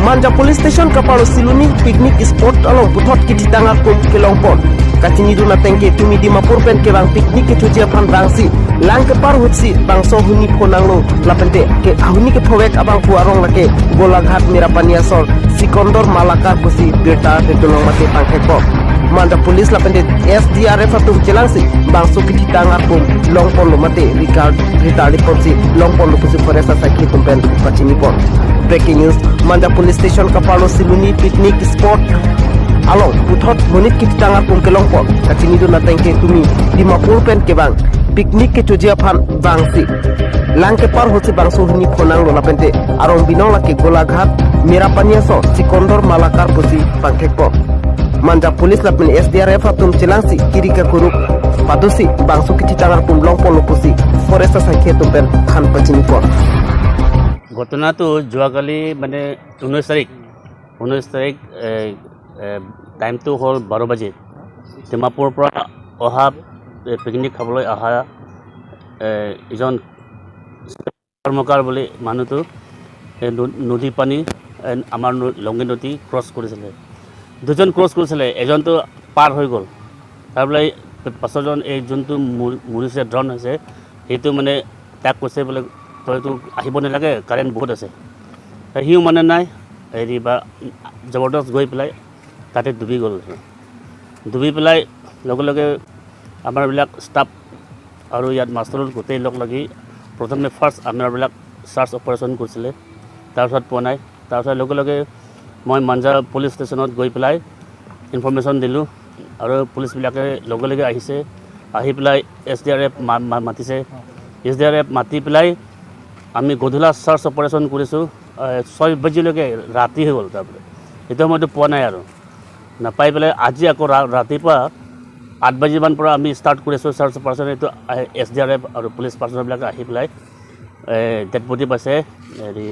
Manja Police Station Kapalo Siluni Picnic Spot along Putot Kiti Tangar Kum Kelongpon Katini Duna Tengke Tumi di Mapurpen ke bang piknik ke tujuan panrangsi lang ke par hutsi bang so huni ponanglo lapente ke huni ke phowek abang puarong lake golaghat mirapania sol Sikondor Malakar kusi beta ke tulong mate pangkeko Manja Police lapente SDRF atum celangsi bang so kiti tangar kum longpon lo mate Ritali ponsi longpon lo kusi foresta sakhi tumpen pachini pon. Breaking news Manja Police Station Kapalo Siluni Picnic Spot along Putot Monit Kiti Tangar Kum Kelongpon Katini Duna Tengke Tumi di Mapurpen ke bang piknik ke tujuan bangsi lang ke par hutsi bang so huni ponang lo lapente arong binong lake golaghat mirapania so Sikondor Malakar kusi pangkeko Manja Police lapin SDRF atum celangsi kiri ke kuruk padusi bang so kiti tangar kum longpon lo kusi foresta sakhe tumpen khan pachini pon. ঘটনা তো যোৱাকালি মানে 19 তাৰিখ টাইমটো হ'ল 12 বাজি ডিমাপুৰৰ পৰা অহা পিকনিক খাবলৈ অহা এজন কৰ্মকাৰ বুলি মানুহটো নদী পানী আমাৰ লংগি নদী ক্ৰছ কৰিছিলে দুজন ক্ৰছ কৰিছিলে এজনটো পাৰ হৈ গ'ল তাৰপৰা পাছৰজন এই যোনটো মৰিছে ড্ৰন হৈছে সেইটো মানে তাক কৈছে বোলে তইতো আহিব নালাগে কাৰেণ্ট বহুত আছে সিও মানে নাই হেৰি বা জবৰদস্ত গৈ পেলাই তাতে ডুবি গ'ল ডুবি পেলাই লগে লগে আমাৰবিলাক ষ্টাফ আৰু ইয়াত মাষ্টৰৰ গোটেই লগ লাগি প্ৰথমে ফাৰ্ষ্ট আমাৰবিলাক চাৰ্চ অপাৰেশ্যন কৰিছিলে তাৰপিছত পোৱা নাই তাৰপিছত লগে লগে মই মাঞ্জা পুলিচ ষ্টেচনত গৈ পেলাই ইনফৰমেশ্যন দিলোঁ আৰু পুলিচবিলাকে লগে লগে আহিছে আহি পেলাই SDRF মাতিছে SDRF মাতি পেলাই আমি গধূলা চাৰ্চ অপাৰেশ্যন কৰিছোঁ 6 বাজিলৈকে ৰাতি হৈ গ'ল তাৰপৰা এইটো সময়তো পোৱা নাই আৰু নাপাই পেলাই আজি আকৌ ৰাতিপুৱা 8 বাজিমান পৰা আমি ষ্টাৰ্ট কৰিছোঁ চাৰ্চ অপাৰেশ্যন এইটো SDRF আৰু পুলিচ পাৰ্চনবিলাকে আহি পেলাই ডেড বডি পাইছে হেৰি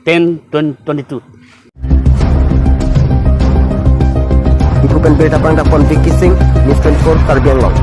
10:22 Ibu Beta Pangda Pon Vicky Singh News 24 Karbianglong.